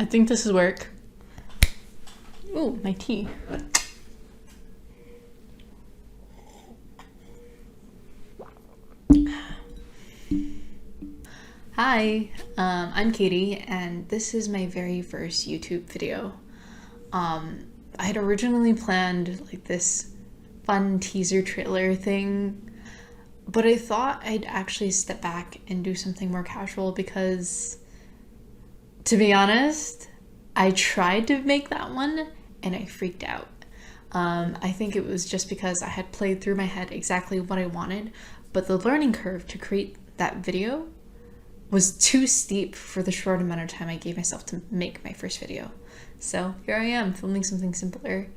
I think this is work. Ooh, my tea. Hi, I'm Katie, and this is my very first YouTube video. I had originally planned like this fun teaser trailer thing, but I thought I'd actually step back and do something more casual because, to be honest, I tried to make that one and I freaked out. I think it was just because I had played through my head exactly what I wanted, but the learning curve to create that video was too steep for the short amount of time I gave myself to make my first video. So here I am filming something simpler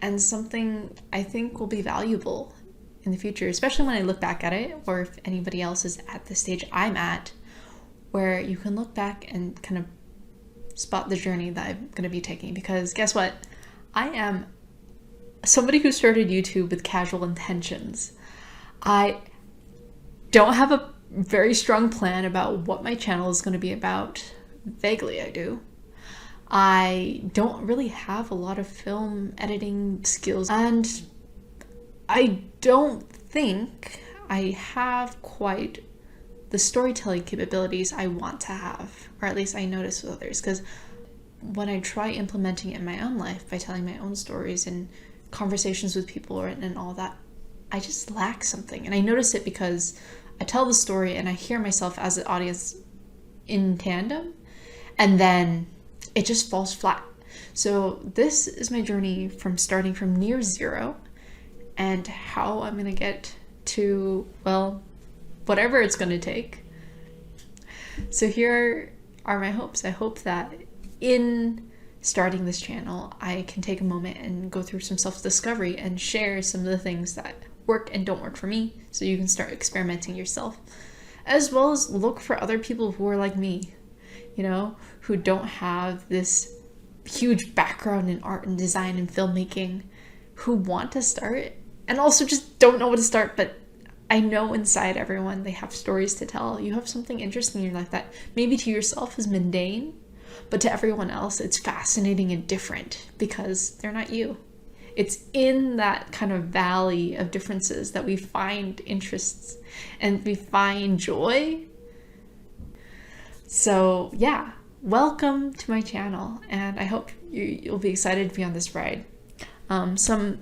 and something I think will be valuable in the future, especially when I look back at it, or if anybody else is at the stage I'm at, where you can look back and kind of spot the journey that I'm going to be taking. Because guess what? I am somebody who started YouTube with casual intentions. I don't have a very strong plan about what my channel is going to be about. Vaguely, I do. I don't really have a lot of film editing skills, and I don't think I have quite the storytelling capabilities I want to have, or at least I notice with others, because when I try implementing it in my own life by telling my own stories and conversations with people and all that, I just lack something. And I notice it because I tell the story and I hear myself as the audience in tandem, and then it just falls flat. So this is my journey from starting from near zero and how I'm gonna get to, well, whatever it's gonna take. So here are my hopes. I hope that in starting this channel, I can take a moment and go through some self-discovery and share some of the things that work and don't work for me, so you can start experimenting yourself, as well as look for other people who are like me, you know, who don't have this huge background in art and design and filmmaking, who want to start and also just don't know where to start. But I know inside everyone they have stories to tell. You have something interesting in your life that maybe to yourself is mundane, but to everyone else it's fascinating and different because they're not you. It's in that kind of valley of differences that we find interests and we find joy. So yeah, welcome to my channel, and I hope you'll be excited to be on this ride. Some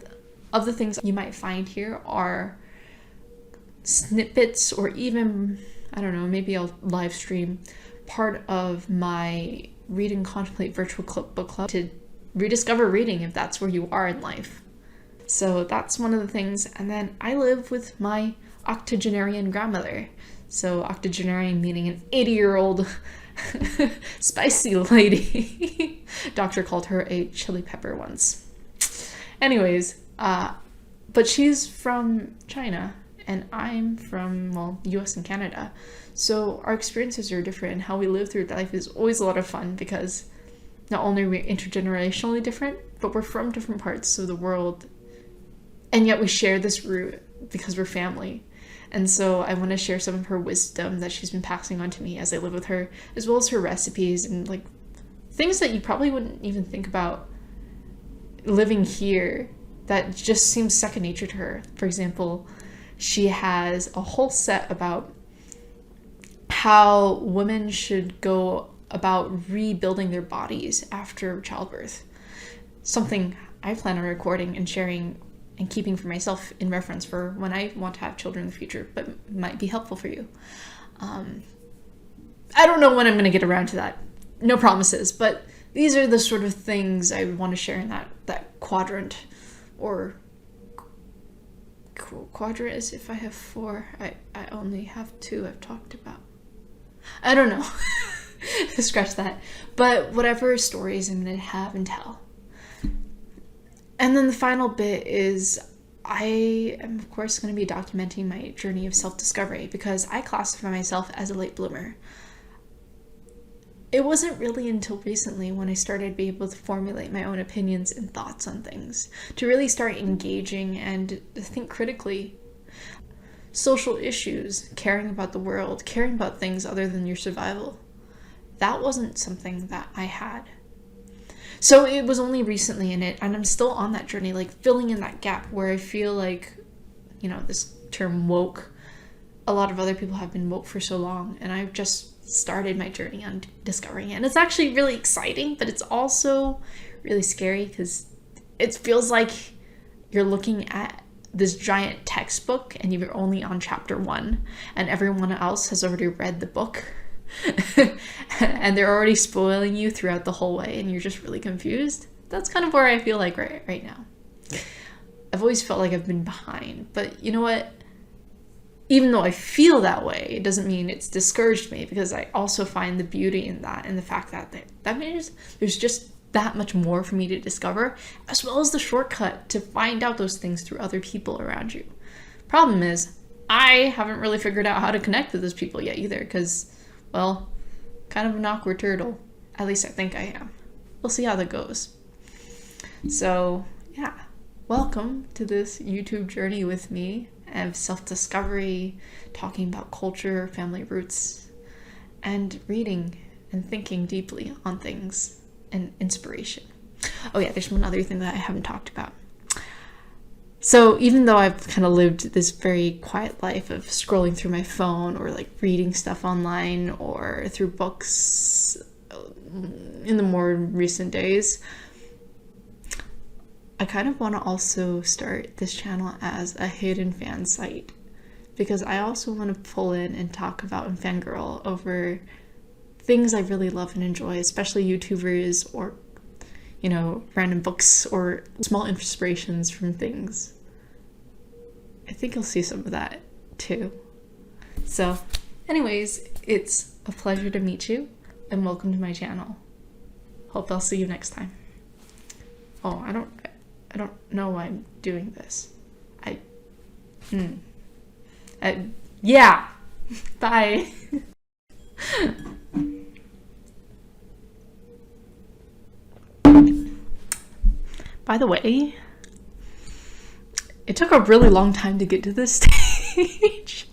of the things you might find here are snippets, or even, I don't know, maybe I'll live stream part of my Read and Contemplate virtual book club to rediscover reading if that's where you are in life. So that's one of the things. And then I live with my octogenarian grandmother. So octogenarian meaning an 80-year-old spicy lady. Doctor called her a chili pepper once. Anyways, but she's from China and I'm from, well, US and Canada. So our experiences are different, and how we live through life is always a lot of fun because not only are we intergenerationally different, but we're from different parts of the world, and yet we share this root because we're family. And so I want to share some of her wisdom that she's been passing on to me as I live with her, as well as her recipes and like things that you probably wouldn't even think about living here that just seems second nature to her. For example, she has a whole set about how women should go about rebuilding their bodies after childbirth. Something I plan on recording and sharing and keeping for myself in reference for when I want to have children in the future, but might be helpful for you. I don't know when I'm going to get around to that. No promises, but these are the sort of things I want to share in that quadrant, or quadrant is if I have 4. I only have 2 I've talked about. I don't know. Scratch that. But whatever stories I'm going to have and tell. And then the final bit is I am, of course, going to be documenting my journey of self-discovery because I classify myself as a late bloomer. It wasn't really until recently when I started being able to formulate my own opinions and thoughts on things, to really start engaging and think critically. Social issues, caring about the world, caring about things other than your survival. That wasn't something that I had So it was only recently in it, and I'm still on that journey, like filling in that gap where I feel like, you know, this term woke, a lot of other people have been woke for so long, and I've just started my journey on discovering it. And it's actually really exciting, but it's also really scary because it feels like you're looking at this giant textbook and you're only on chapter 1 and everyone else has already read the book and they're already spoiling you throughout the whole way and you're just really confused. That's kind of where I feel like right now. I've always felt like I've been behind, but you know what? Even though I feel that way, it doesn't mean it's discouraged me, because I also find the beauty in that, and the fact that that means there's just that much more for me to discover, as well as the shortcut to find out those things through other people around you. Problem is, I haven't really figured out how to connect with those people yet either, because, well, kind of an awkward turtle. At least I think I am. We'll see how that goes. So, yeah. Welcome to this YouTube journey with me of self-discovery, talking about culture, family roots, and reading and thinking deeply on things and inspiration. Oh yeah, there's one other thing that I haven't talked about. So even though I've kind of lived this very quiet life of scrolling through my phone or like reading stuff online or through books in the more recent days, I kind of want to also start this channel as a hidden fan site, because I also want to pull in and talk about and fangirl over things I really love and enjoy, especially YouTubers or, you know, random books or small inspirations from things. I think you'll see some of that too. So anyways, it's a pleasure to meet you and welcome to my channel. Hope I'll see you next time. Oh, I don't know why I'm doing this. Yeah. Bye. By the way, it took a really long time to get to this stage.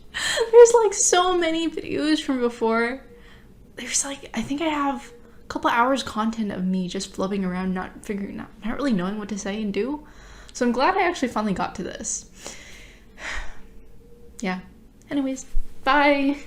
There's like so many videos from before. There's like, I think I have a couple hours content of me just flubbing around, not really knowing what to say and do. So I'm glad I actually finally got to this. Yeah. Anyways, bye.